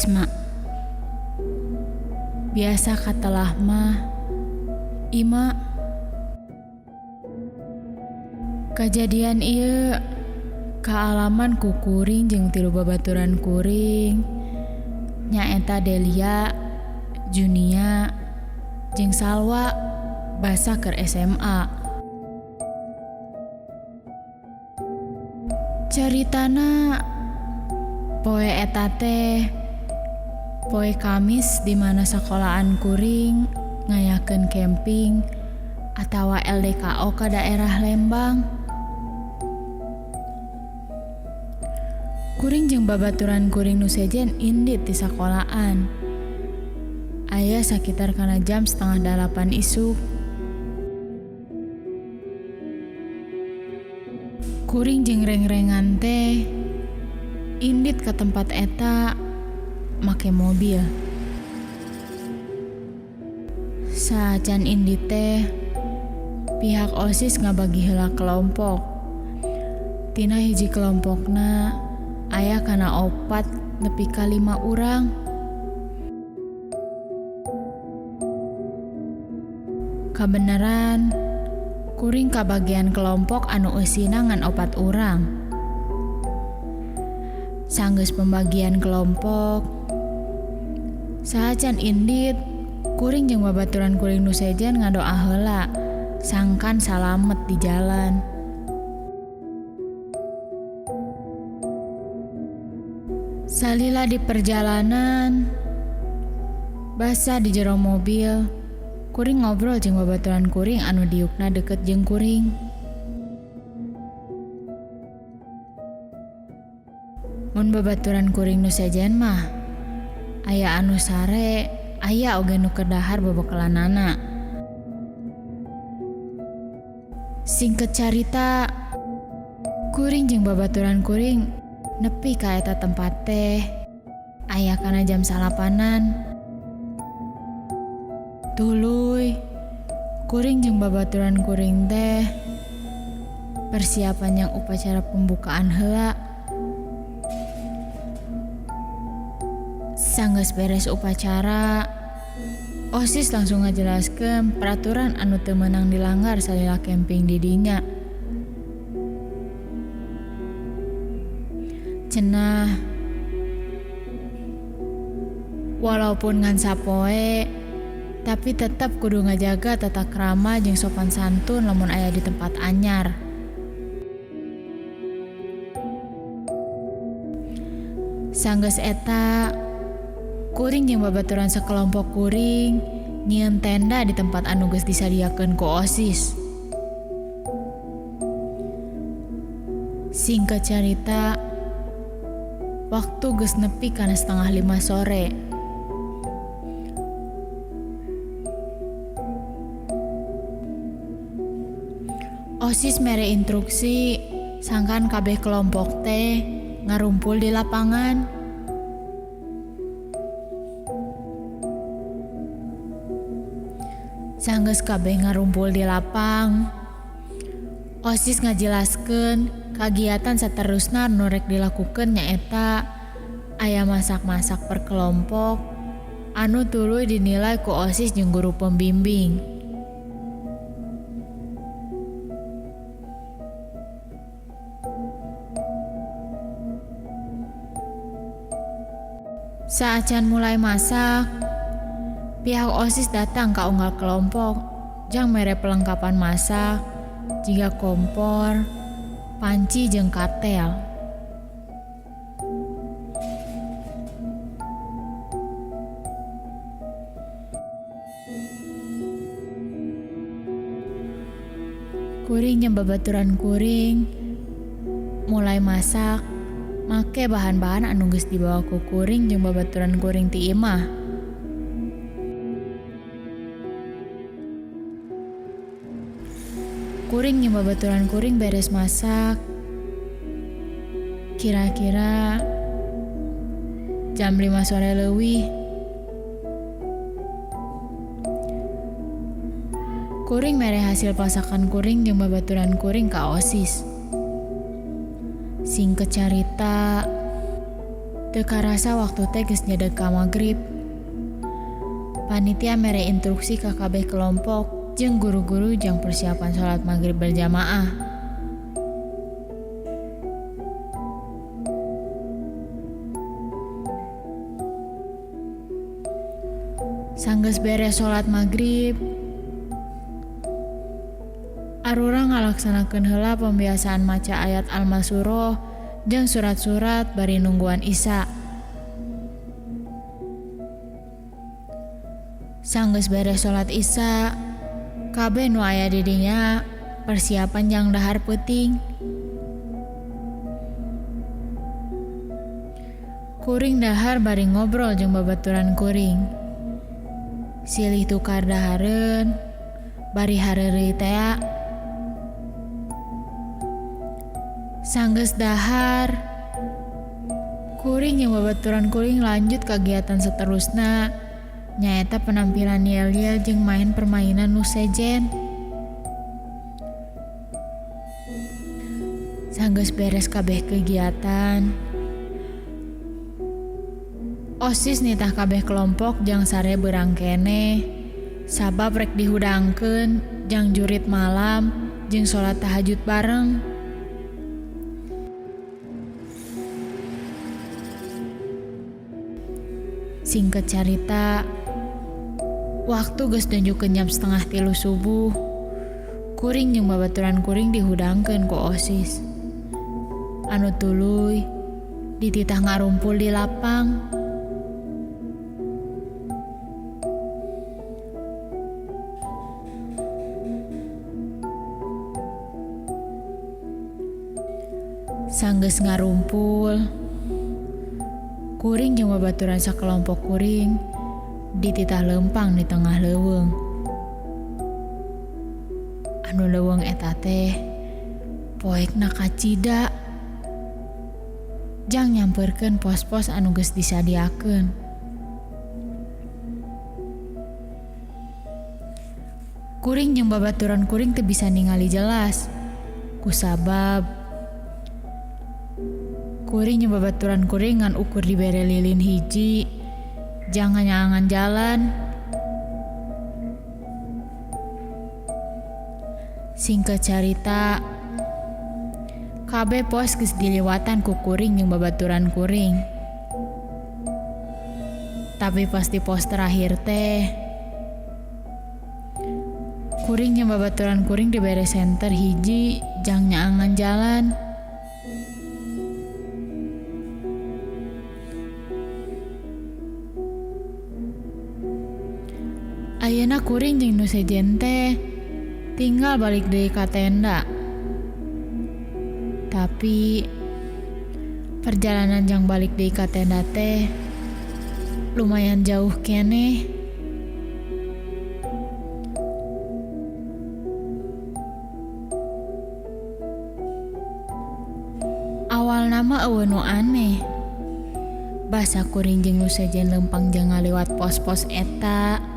Risma. Biasa katalah mah, Ima. Kejadian ieu kaalaman ku kuring jeung 3 babaturan kuring. Nyaeta Delia, Junia, jeung Salwa basa keur SMA. Caritana poe eta teh poe Kamis di mana sekolahan kuring ngayakeun camping atawa LDKO ke daerah Lembang. Kuring jeung babaturan kuring nu sejen indit di sekolahan. Aya sakitar kana jam 7:30 isuk. Kuring jeung reng-rengan teh indit ke tempat eta make mobil. Saacan indit teh pihak OSIS ngabagi heula kelompok. Tina hiji kelompokna aya kana 4 nepi ka 5 urang. Kabeneran kuring kabagian kelompok anu eusina ngan 4 urang. Sanggeus pembagian kelompok, saacan indit kuring jeung babaturan kuring nu sejen ngadoa heula sangkan salamet di jalan. Salila di perjalanan, basa di jero mobil, kuring ngobrol jeung babaturan kuring anu diukna deket jeung kuring. Mun babaturan kuring nu sejen mah, aya anu sare, aya oge nu kedahar bobokelanana. Singket carita, kuring jeung babaturan kuring nepi ka eta tempat teh aya kana jam 8:00-an. Tuluy kuring jeung babaturan kuring teh persiapan yang upacara pembukaan heula. Sanggeus beres upacara, OSIS langsung ngajelaskeun peraturan anu teu meunang dilanggar salila camping di dinya. Cenah walaupun ngan sapoe tapi tetap kudu ngajaga tata krama jeung sopan santun lamun aya di tempat anyar. Sanggeus eta, kuring jeung babaturan sakelompok kuring nyieun tenda di tempat anu geus disadiakeun ku OSIS. Singkat carita, waktu geus nepi kana 4:30 sore. OSIS mere instruksi sangkan kabeh kelompok teh ngarumpul di lapangan. Sanggeus kabeh ngarumpul di lapang, OSIS ngajelaskeun kagiatan saterusna nu rek dilakukeun nyaeta aya masak-masak per kelompok anu tuluy dinilai ku OSIS jeung guru pembimbing. Saacan mulai masak, pihak OSIS datang ke unggal kelompok jang mere pelengkapan masak jiga kompor, panci jeung katel. Kuring jeung babaturan kuring mulai masak make bahan-bahan anu geus dibawa ku kuring jeung babaturan kuring ti imah. Kuring jeung babaturan kuring beres masak kira-kira jam 5 sore leuwih. Kuring mere hasil pasakan kuring jeung babaturan kuring ka OSIS. Singket carita, Teu karasa waktu teh geus nyedek ka magrib. Panitia mere instruksi ka kabeh kelompok jeung guru-guru jang persiapan sholat magrib berjamaah. Sanggeus beres sholat magrib, arurang ngalaksanakeun heula pembiasaan maca ayat Al-Masyurah jeung surat-surat bari nungguan Isya. Sanggeus beres sholat Isya, kabeh nu aya di dinya persiapan jang dahar peuting. Kuring dahar bari ngobrol jeung babaturan kuring. Silih tukar dahareun, bari hareureuy tea. Sanggeus dahar, kuring jeung babaturan kuring lanjut kegiatan seterusna, nyaeta penampilan yel-yel jeung main permainan nu sejen. Sanggeus beres kabeh kegiatan, OSIS nitah kabeh kelompok jang sare beurang keneh, sabab rek dihudangkeun jang jurit malam jeung sholat tahajud bareng. Singkat carita, waktu geus nunjukeun jam 2:30 subuh, kuring jeung babaturan kuring dihudangkeun ku OSIS. Anu tuluy dititah ngarumpul di lapang. Sanggeus ngarumpul, kuring jeung babaturan sakelompok kuring dititah lempang di tengah leuweung. Anu leuweung eta teh poekna kacida, jang nyampeurkeun pos-pos anu geus disadiakeun. Kuring jeung babaturan kuring teu bisa ningali jelas, kusabab kuring jeung babaturan kuring ngan ukur dibere lilin hiji, jangan nyangan jalan. Singkat carita, kabeh pos geus diliwatan ku kuring jeung babaturan kuring. Tapi pas di pos terakhir teh, kuring jeung babaturan kuring dibere senter hiji, jang nyangan jalan. Ayeuna kuring jeung nu sejen teh tinggal balik deui ka tenda. Tapi perjalanan jang balik deui ka tenda teh lumayan jauh keneh. Awal nama eueuh nu aneh. Basa kuring jeung nu sejen lempang jang ngaliwat pos-pos eta.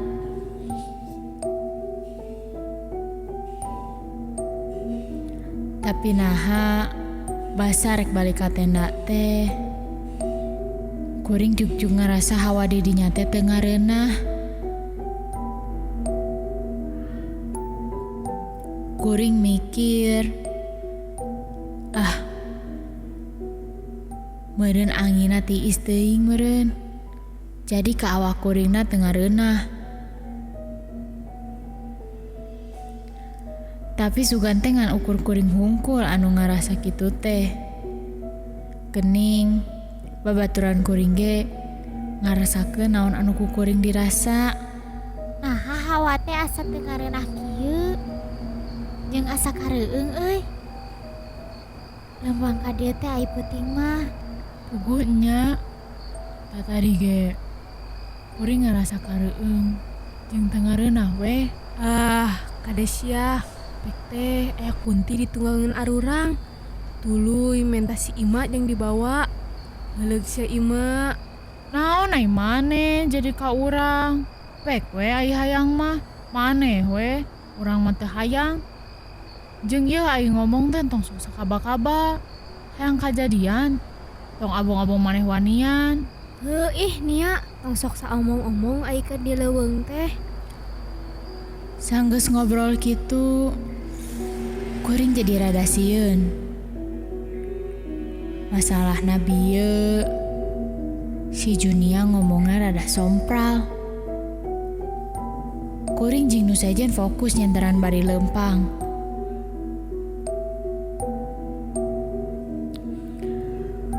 Tapi naha basa rek balik ka tenda teh, kuring jugjug ngarasa hawa di dinya teh teu ngareunah. Kuring mikir, meureun anginna tiis teuing meureun. Jadi ka awak kuringna teu ngareunah. Tapi sugan teh ngan ukur kuring hungkul anu ngarasa kitu teh. Geuning babaturan kuring ge ngarasakeun naon anu ku kuring dirasa. Nah, hawa teh asa teu ngareunah kieu. Jeung asa kareueung euy. Lempang ka dieu teh ai peuting mah. Puguh nya. Tadi ge kuring ngarasa kareueung jeung teu ngareunah we. Kades ya. Pek teh aya kunti ditunggangeun arurang. Tuluy menta si Ima yang dibawa. Ngeleug sia Ima. Naon ai maneh jadi ka urang? Pek we ai hayang mah. Maneh we, urang mah teu hayang. Jeung ieu ai ngomong teh tong sok sakaba-kaba. Hayang kajadian. Tong abong-abong maneh wanian. Ih Nia, tong sok saomong-omong ai keur di leuweung teh. Sanggeus ngobrol kitu, kuring jadi rada sieun. Masalahna bieu, si Junia ngomongna rada sompral. Kuring jeung nu sejen fokus nyenteran bari leumpang.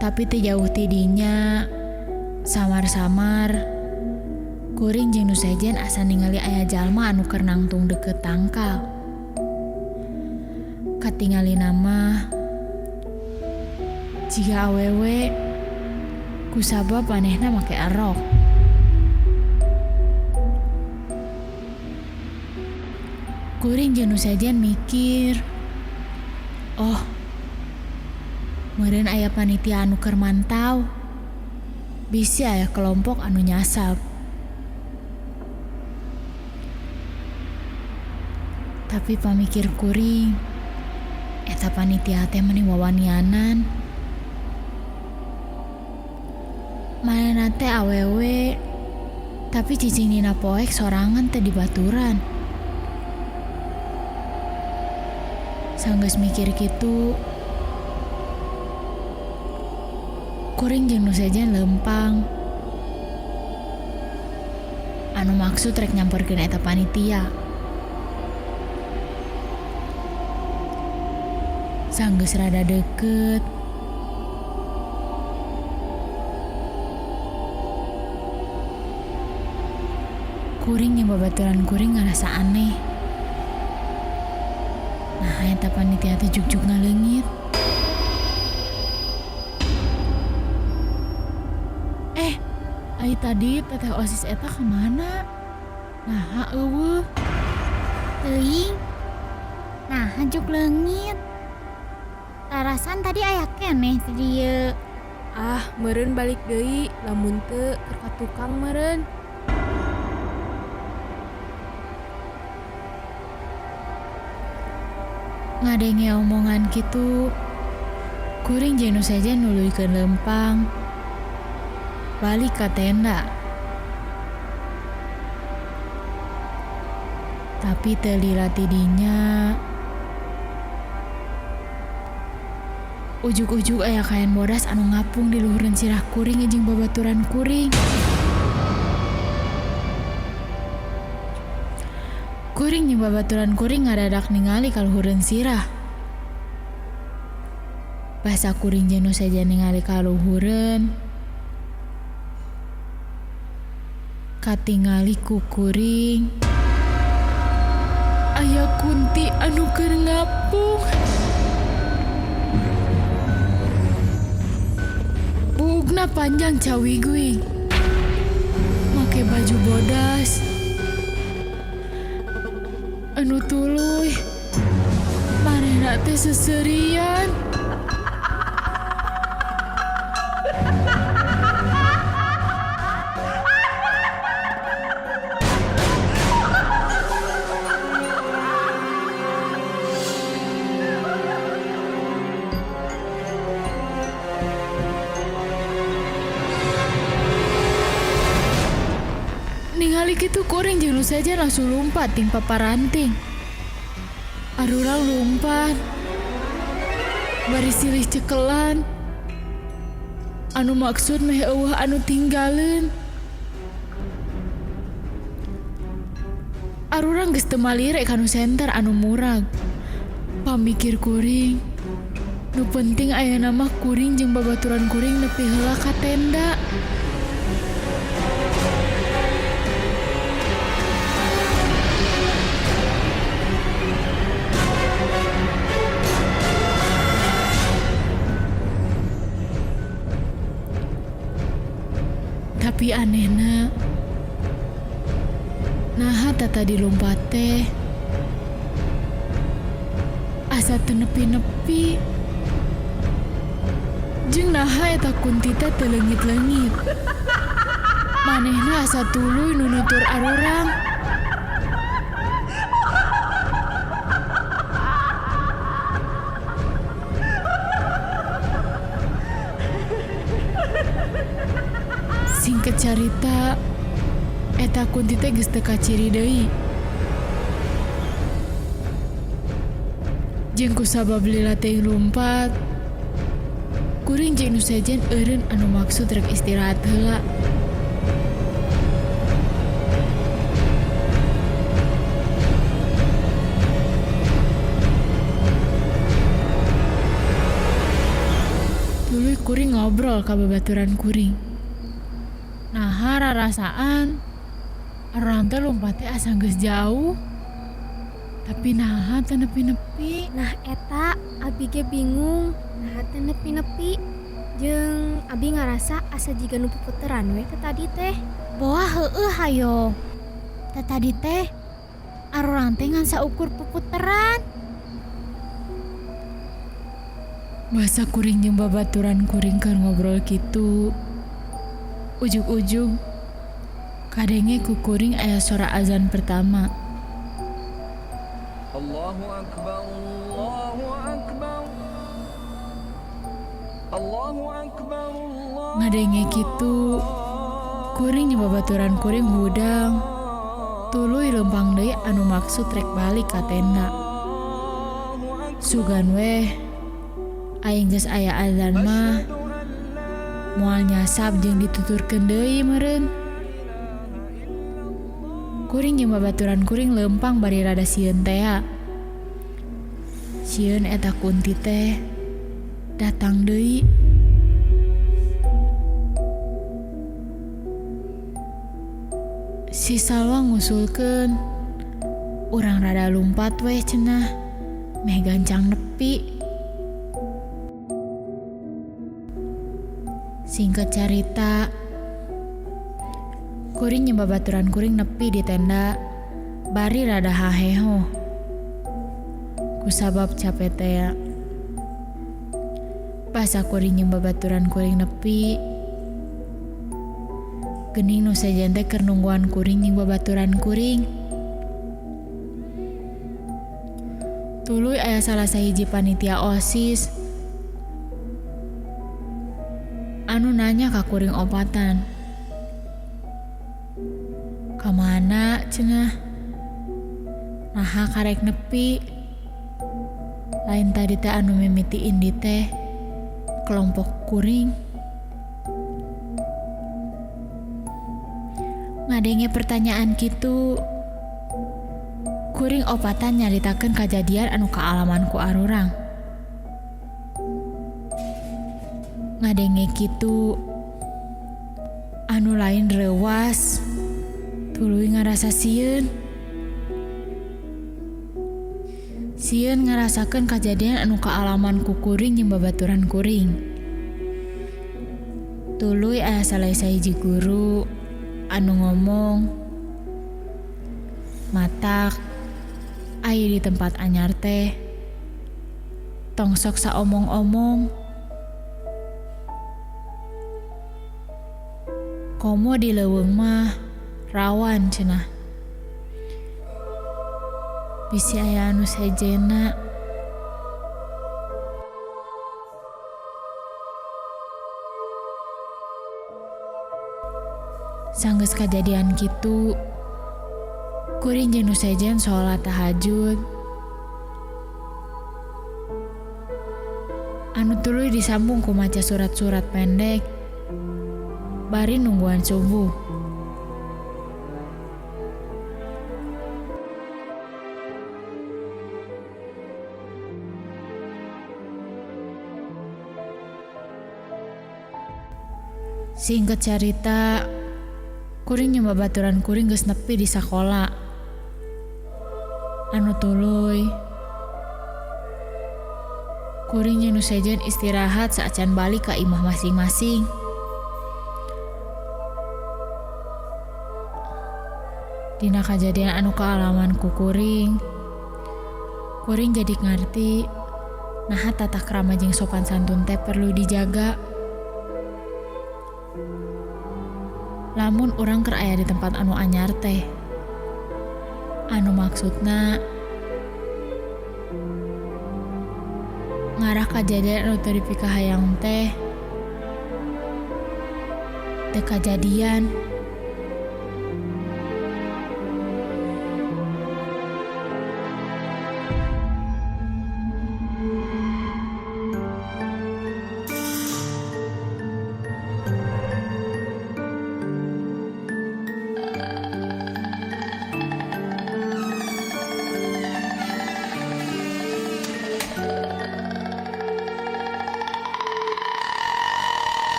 Tapi teu jauh ti dinya, samar-samar kuring jeung nu sejen asa ningali aya jalma anu keur nangtung deket tangkal. Katingali nama jika awewe kusabab manehna make arok. Kuring jeung nu sejen mikir, oh meureun aya panitia anu keur mantau. Bisi aya kelompok anu nyasap. Tapi pamikir kuring, eta panitia teh meni wawanianan. Manehna teh awewe, tapi cicing dina poek sorangan teh di baturan. Sanggeus mikir kitu, kuring jeung nu sejen leumpang. Anu maksud rek nyamperkeun eta panitia. Sanggeus rada deket, kuring yang babaturan kuring ngerasa aneh. Nah, eta panitia teh juk-juk ngaleungit. Ai tadi teteh OSIS eta kemana? Nah, eueuh. Teuing. Nah, juk leungit. Tarasan tadi aya keneh di dieu. Ah, meureun balik deui, lamun teu keur ka tukang meureun. Ngadenge omongan kitu, kuring jeung nu sejen nuluykeun leumpang. Balik ka tenda. Tapi teu lila ti dinya. Ujug-ujug aya kaen bodas anu ngapung di luhureun sirah kuring jeung babaturan kuring. Kuring jeung babaturan kuring ngadadak ningali ka luhureun sirah. Basa kuring jeung nu sejen ningali ka luhureun. Katingali ku kuring aya kunti anu keur ngapung. Buukna panjang cawiguing, make baju bodas anu tuluy, manehna teh seuseurian. Ningali kitu kuring jeung nu sejen langsung lumpat ting paparanting. Arurang lumpat. Bari silih cekelan. Anu maksud meh eueuh anu tinggaleun. Arurang geus teu malire ka nu senter anu murag. Pamikir kuring, nu penting aya nama kuring jeung babaturan kuring nepi heula ka tenda. Tapi anehna, naha tata dilompat teh asa teu nepi-nepi. Jeung naha eta kunti teh teu leungit-leungit. Manehna asa tuluy nu nutur arurang. carita eta Kunti teh geus teu kaciri deui. Jeung kusabab lila teuing lumpat, kuring jeung nu sejen eureun anu maksud rek istirahat heula. Tuluy kuring ngobrol ka babaturan kuring. Nah, rarasaan orang teh lompat teh asa geus jauh. Tapi naha teu nepi-nepi. Nah eta abi ge bingung, nah teh nepi-nepi. Jeung abi ngarasa asa jiga nu puputeran we teh tadi teh. Boah heueuh hayo. Tadi teh arurang teh ngan saukur puputeran. Masa kuring jeung babaturan kuring keur ngobrol kitu. Ujug-ujug kadenge ku kuring aya suara azan pertama. Allahu Akbar, Allahu Akbar, Allahu Akbar, Allahu Ngadenge kitu kuring jeung babaturan kuring hudang. Tuluy lempang deui anu maksud rek balik ka tenda. Sugan weh aing geus aya azan mah moal nyasap jeung dituturkeun deui meureun. Kuring jeung babaturan kuring lempang bari rada sieun teh. Sieun eta Kunti teh datang deui. Si Salwa ngusulkeun, urang rada lumpat weh cenah, meh gancang nepi. Singkat carita, kuring jeung babaturan kuring nepi di tenda, bari rada haheho. Kusabab capek teh. Basa kuring jeung babaturan kuring nepi, geuning nu sejen teh keur nungguan kuring jeung babaturan kuring. Tuluy aya salah sahiji panitia OSIS anu nanya ka kuring opatan. Kamana cenah? Naha karek nepi. Lain tadi teh anu mimiti indi teh kelompok kuring. Ngadenge pertanyaan kitu, kuring opatan nyaritakeun kajadian anu kaalaman ku arurang. Ngadenge kitu, anu lain reuwas, tuluy ngarasa sieun. Sieun ngarasakeun kajadian anu kaalaman ku kuring jeung babaturan kuring. Tuluy aya salah sahiji guru anu ngomong, matak aya di tempat anyar teh tong sok saomong-omong. Komo di leuweung mah rawan cenah. Bisi aya anu sejena. Sanggeus kajadian kitu, kuring jeung nu sejen salat tahajud. Anu tuluy disambung ku maca surat-surat pendek bari nungguan subuh. Singkat cerita, kuring jeung babaturan kuring geus nepi di sakola. Anu tuluy, kuring jeung nu sejen istirahat saacan balik ka imah masing-masing. Dina kajadian anu kaalaman ku kuring jadi ngarti naha tata krama jeung sopan santun teh perlu dijaga. Lamun urang keur aya di tempat anu anyar teh, anu maksudna ngarah kajadian anu teu dipikahayang teh, teu kajadian.